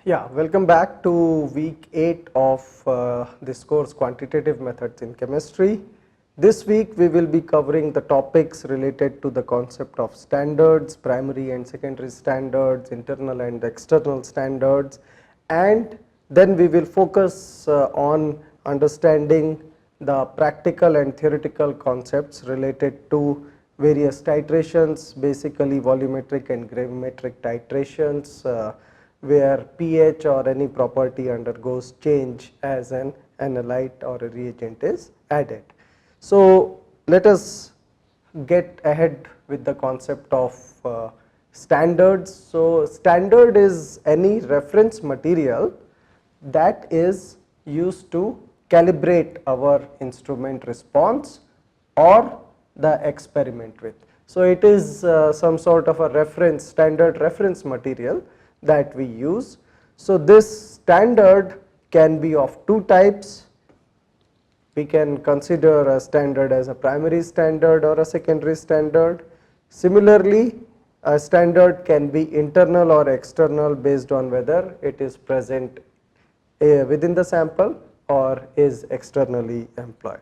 Yeah, welcome back to week 8 of this course, Quantitative Methods in Chemistry. This week we will be covering the topics related to the concept of standards, primary and secondary standards, internal and external standards, and then we will focus on understanding the practical and theoretical concepts related to various titrations, basically volumetric and gravimetric titrations, where pH or any property undergoes change as an analyte or a reagent is added. So let us get ahead with the concept of standards. So standard is any reference material that is used to calibrate our instrument response or the experiment with. So it is some sort of a reference, standard reference material that we use. So this standard can be of two types. We can consider a standard as a primary standard or a secondary standard. Similarly, a standard can be internal or external based on whether it is present within the sample or is externally employed.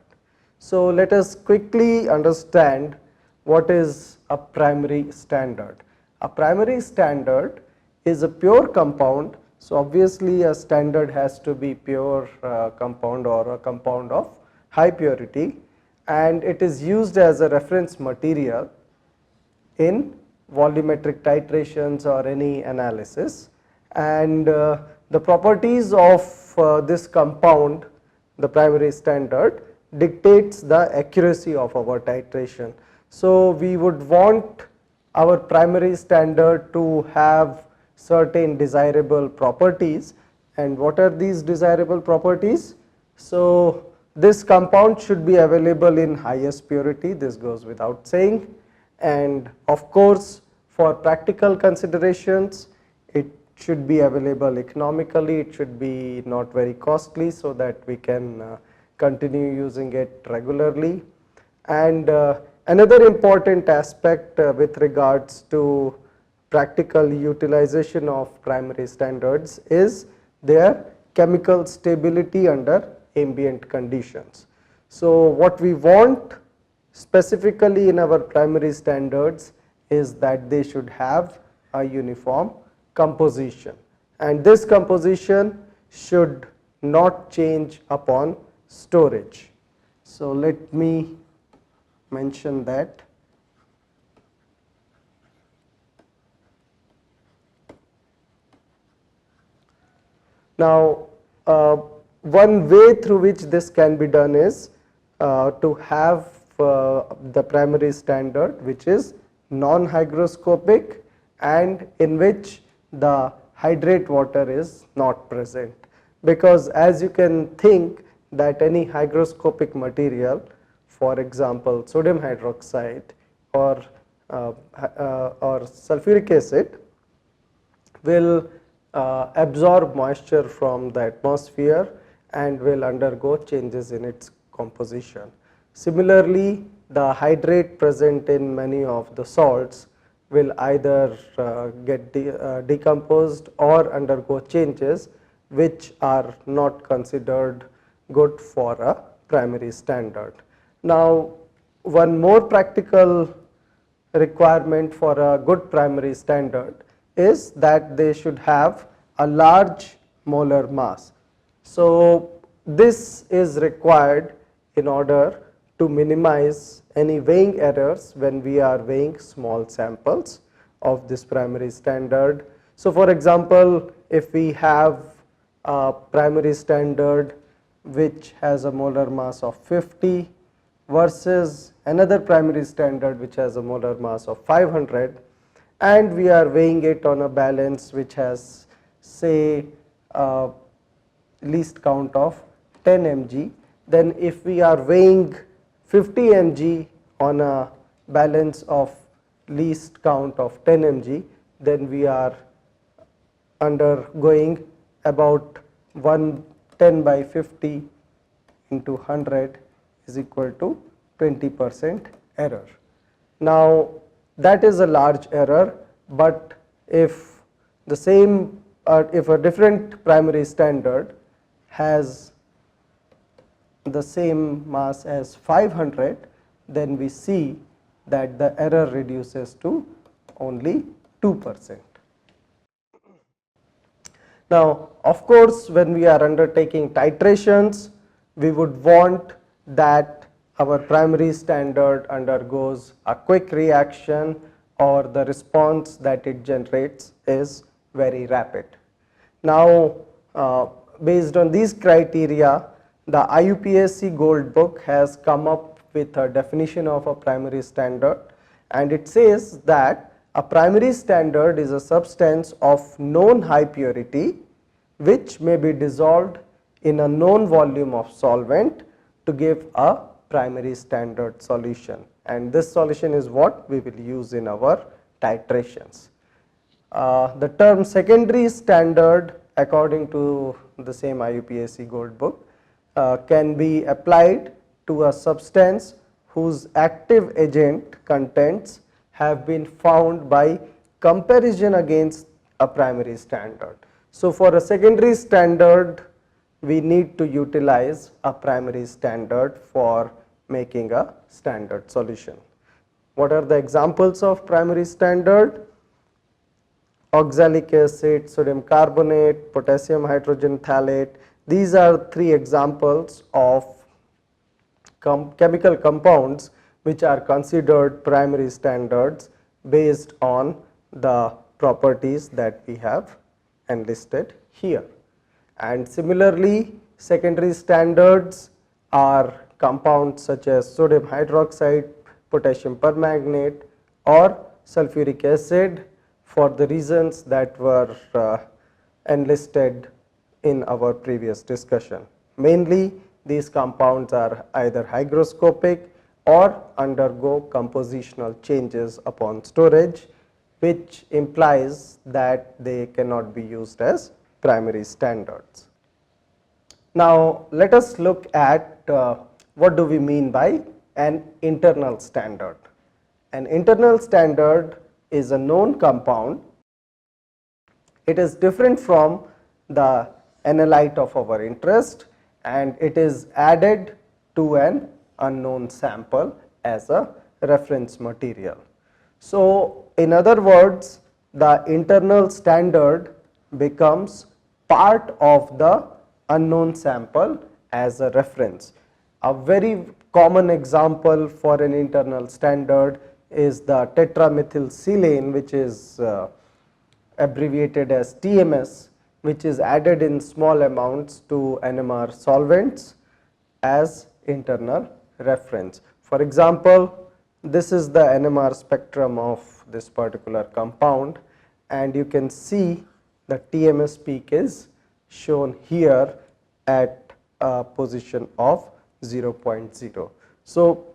So let us quickly understand what is a primary standard. A primary standard is a pure compound. So obviously a standard has to be pure compound or a compound of high purity, and it is used as a reference material in volumetric titrations or any analysis. And the properties of this compound, the primary standard, dictates the accuracy of our titration. So we would want our primary standard to have certain desirable properties. And what are these desirable properties? So this compound should be available in highest purity, this goes without saying, and of course for practical considerations it should be available economically, it should be not very costly so that we can continue using it regularly. And another important aspect with regards to practical utilization of primary standards is their chemical stability under ambient conditions. So what we want specifically in our primary standards is that they should have a uniform composition, and this composition should not change upon storage. So let me mention that. Now one way through which this can be done is to have the primary standard which is non-hygroscopic and in which the hydrate water is not present, because as you can think that any hygroscopic material, for example sodium hydroxide or sulfuric acid, will absorb moisture from the atmosphere and will undergo changes in its composition. Similarly, the hydrate present in many of the salts will either get decomposed or undergo changes which are not considered good for a primary standard. Now one more practical requirement for a good primary standard is that they should have a large molar mass. So this is required in order to minimize any weighing errors when we are weighing small samples of this primary standard. So for example, if we have a primary standard which has a molar mass of 50 versus another primary standard which has a molar mass of 500, and we are weighing it on a balance which has say least count of 10 mg, then if we are weighing 50 mg on a balance of least count of 10 mg, then we are undergoing about 110 by 50 into 100 is equal to 20% error. Now that is a large error, but if the same if a different primary standard has the same mass as 500, then we see that the error reduces to only 2%. Now, of course, when we are undertaking titrations, we would want that our primary standard undergoes a quick reaction or the response that it generates is very rapid. Now, based on these criteria, the IUPAC Gold Book has come up with a definition of a primary standard, and it says that a primary standard is a substance of known high purity which may be dissolved in a known volume of solvent to give a primary standard solution, and this solution is what we will use in our titrations. The term secondary standard, according to the same IUPAC Gold Book, can be applied to a substance whose active agent contents have been found by comparison against a primary standard. So, for a secondary standard, we need to utilize a primary standard for making a standard solution. What are the examples of primary standard? Oxalic acid, sodium carbonate, potassium hydrogen phthalate. These are three examples of chemical compounds which are considered primary standards based on the properties that we have enlisted here. And similarly, secondary standards are compounds such as sodium hydroxide, potassium permanganate or sulfuric acid for the reasons that were enlisted in our previous discussion. Mainly, these compounds are either hygroscopic or undergo compositional changes upon storage, which implies that they cannot be used as primary standards. Now, let us look at what do we mean by an internal standard. An internal standard is a known compound. It is different from the analyte of our interest, and it is added to an unknown sample as a reference material. So, in other words, the internal standard becomes part of the unknown sample as a reference. A very common example for an internal standard is the tetramethylsilane, which is abbreviated as TMS, which is added in small amounts to NMR solvents as internal reference. For example, this is the NMR spectrum of this particular compound, and you can see the TMS peak is shown here at a position of 0.0. So,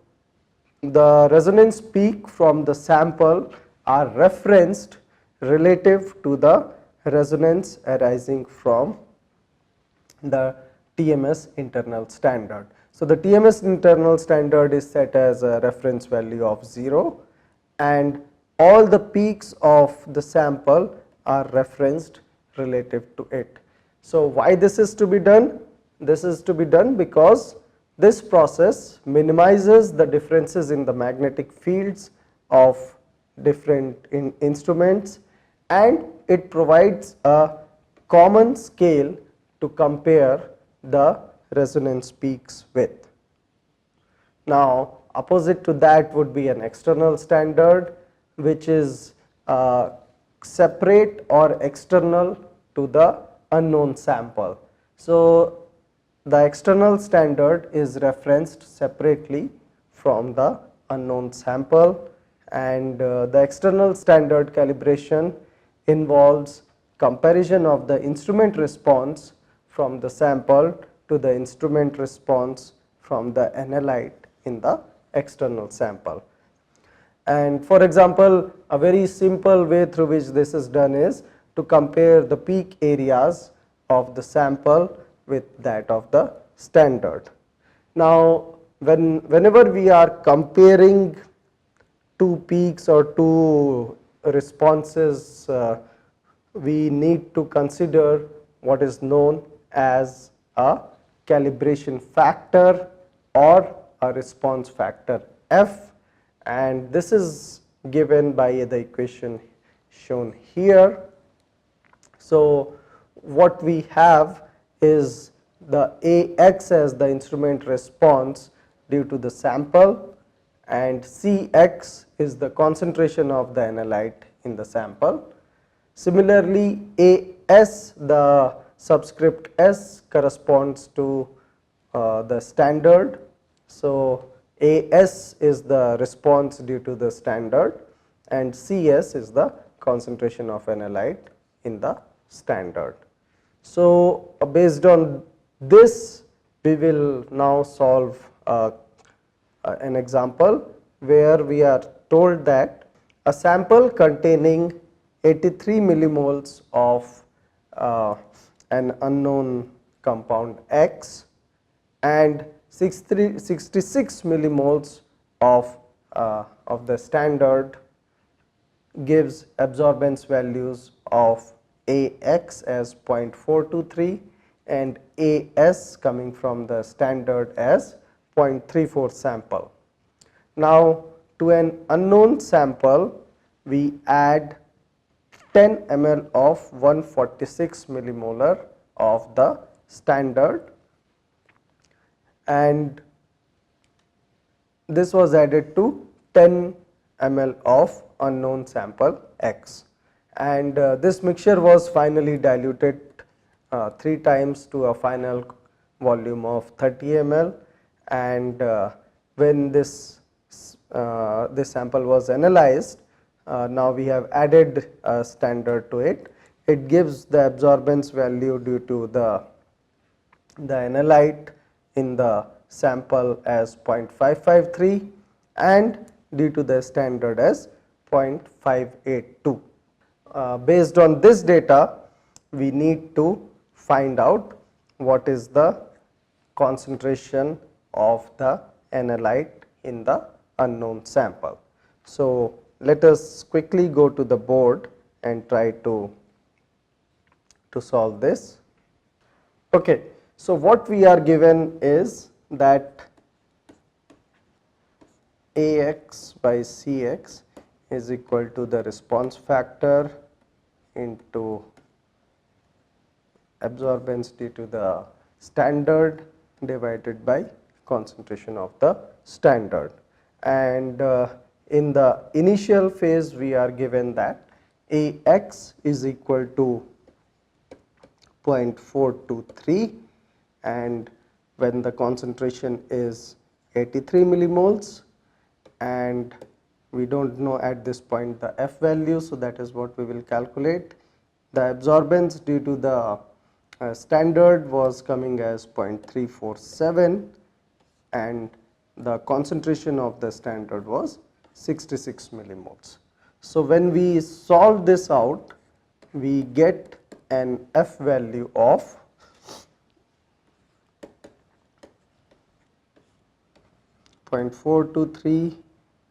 the resonance peak from the sample are referenced relative to the resonance arising from the TMS internal standard. So, the TMS internal standard is set as a reference value of 0, and all the peaks of the sample are referenced relative to it. So, why this is to be done? This is to be done because this process minimizes the differences in the magnetic fields of different instruments, and it provides a common scale to compare the resonance peaks with. Now, opposite to that would be an external standard, which is separate or external to the unknown sample. So, the external standard is referenced separately from the unknown sample, and the external standard calibration involves comparison of the instrument response from the sample to the instrument response from the analyte in the external sample. And for example, a very simple way through which this is done is to compare the peak areas of the sample with that of the standard. Now, whenever we are comparing two peaks or two responses we need to consider what is known as a calibration factor or a response factor F, and this is given by the equation shown here. So what we have is the Ax as the instrument response due to the sample, and Cx is the concentration of the analyte in the sample. Similarly, As, the subscript S, corresponds to the standard. So As is the response due to the standard, and Cs is the concentration of analyte in the standard. So based on this, we will now solve an example where we are told that a sample containing 83 millimoles of an unknown compound X and 66 millimoles of the standard gives absorbance values of Ax as 0.423 and As coming from the standard as 0.34 sample. Now to an unknown sample we add 10 ml of 146 millimolar of the standard, and this was added to 10 ml of unknown sample X, and this mixture was finally diluted 3 times to a final volume of 30 ml, and when this sample was analyzed, now we have added a standard to it. It gives the absorbance value due to the analyte in the sample as 0.553 and due to the standard as 0.582. Based on this data, we need to find out what is the concentration of the analyte in the unknown sample. So let us quickly go to the board and try to solve this. Okay, so what we are given is that Ax by Cx is equal to the response factor into absorbance due to the standard divided by concentration of the standard, and in the initial phase we are given that Ax is equal to 0.423, and when the concentration is 83 millimoles, and we do not know at this point the F value, so that is what we will calculate. The absorbance due to the standard was coming as 0.347, and the concentration of the standard was 66 millimoles. So when we solve this out, we get an F value of 0.423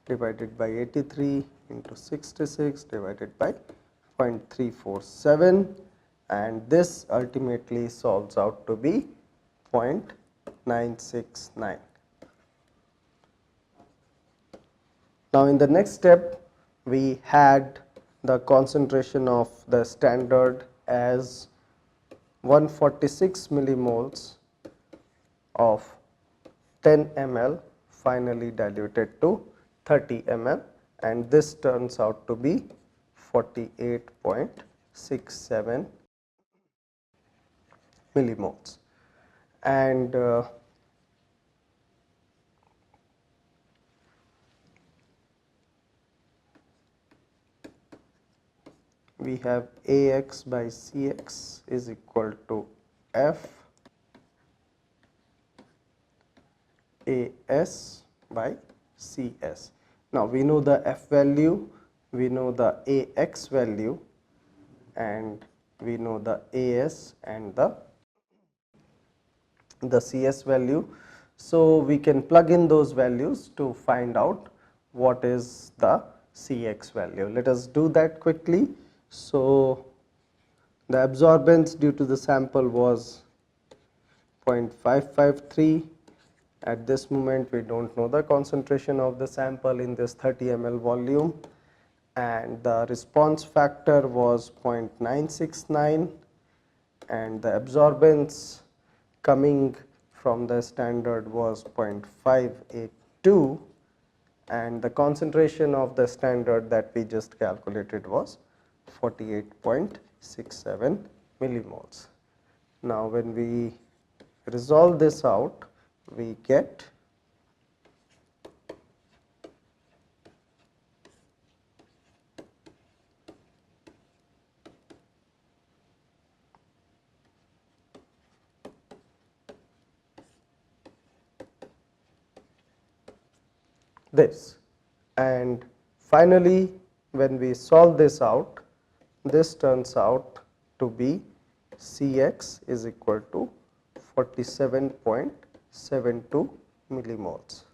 divided by 83 into 66 divided by 0.347, and this ultimately solves out to be 0.969. Now in the next step, we had the concentration of the standard as 146 millimoles of 10 ml finally diluted to 30 ml, and this turns out to be 48.67 millimoles, and we have Ax by Cx is equal to F As by Cs. Now we know the F value, we know the Ax value, and we know the As and the Cs value. So we can plug in those values to find out what is the Cx value. Let us do that quickly. So The absorbance due to the sample was 0.553. At this moment we don't know the concentration of the sample in this 30 ml volume, and the response factor was 0.969, and the absorbance coming from the standard was 0.582, and the concentration of the standard that we just calculated was 48.67 millimoles. Now when we resolve this out, we get this, and finally when we solve this out, this turns out to be Cx is equal to 47.72 millimoles.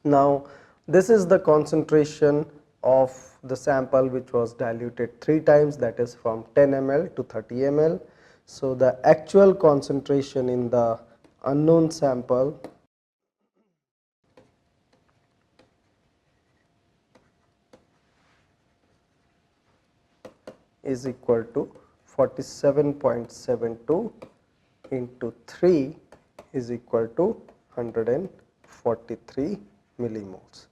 Now this is the concentration of the sample which was diluted 3 times, that is from 10 ml to 30 ml. So the actual concentration in the unknown sample is equal to 47.72 into 3 is equal to 143 millimoles.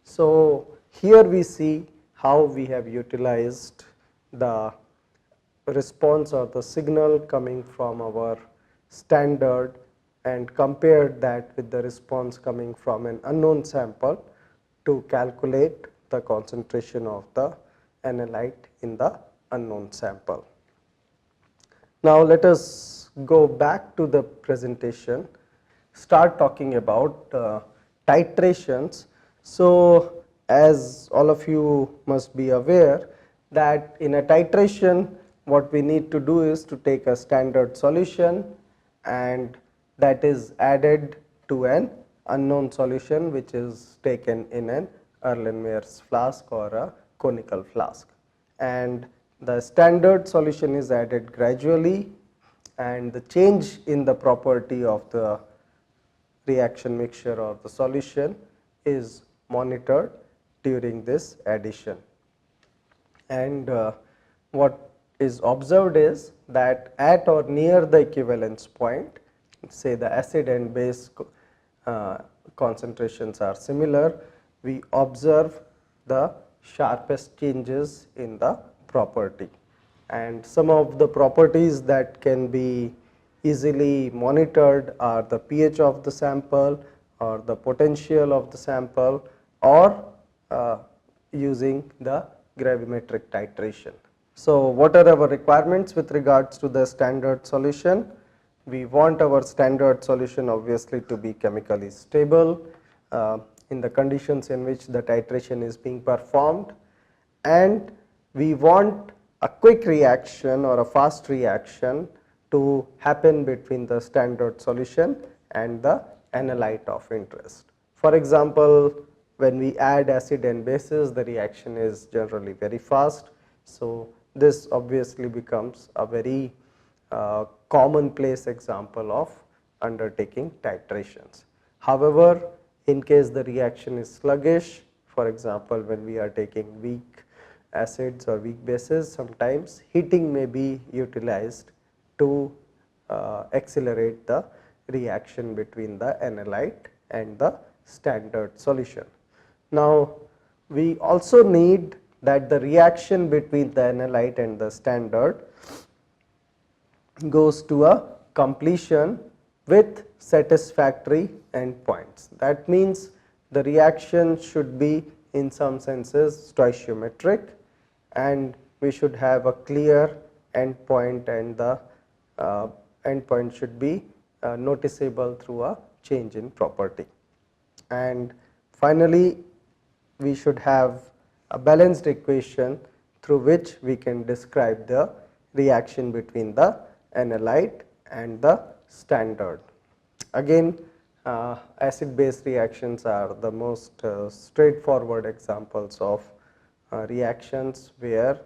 So here we see how we have utilized the response or the signal coming from our standard and compared that with the response coming from an unknown sample to calculate the concentration of the analyte in the unknown sample. Now let us go back to the presentation, start talking about titrations. So as all of you must be aware that in a titration what we need to do is to take a standard solution and that is added to an unknown solution which is taken in an Erlenmeyer's flask or a conical flask, and the standard solution is added gradually, and the change in the property of the reaction mixture or the solution is monitored during this addition. And what is observed is that at or near the equivalence point, say the acid and base concentrations are similar, we observe the sharpest changes in the property. And some of the properties that can be easily monitored are the pH of the sample or the potential of the sample or using the gravimetric titration. So what are our requirements with regards to the standard solution? We want our standard solution obviously to be chemically stable in the conditions in which the titration is being performed, and we want a quick reaction or a fast reaction to happen between the standard solution and the analyte of interest. For example, when we add acid and bases, the reaction is generally very fast. So this obviously becomes a very commonplace example of undertaking titrations. However, in case the reaction is sluggish, for example, when we are taking weak acids or weak bases, sometimes heating may be utilized to accelerate the reaction between the analyte and the standard solution. Now we also need that the reaction between the analyte and the standard goes to a completion with satisfactory endpoints. That means the reaction should be in some senses stoichiometric, and we should have a clear endpoint, and the endpoint should be noticeable through a change in property. And finally, we should have a balanced equation through which we can describe the reaction between the analyte and the standard. Again, acid base reactions are the most straightforward examples of reactions where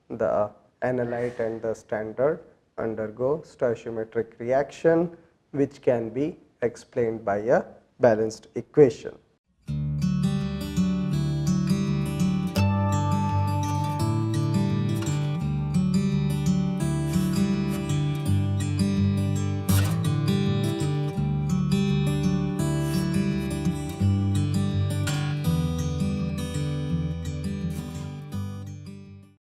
the analyte and the standard undergo stoichiometric reaction, which can be explained by a balanced equation.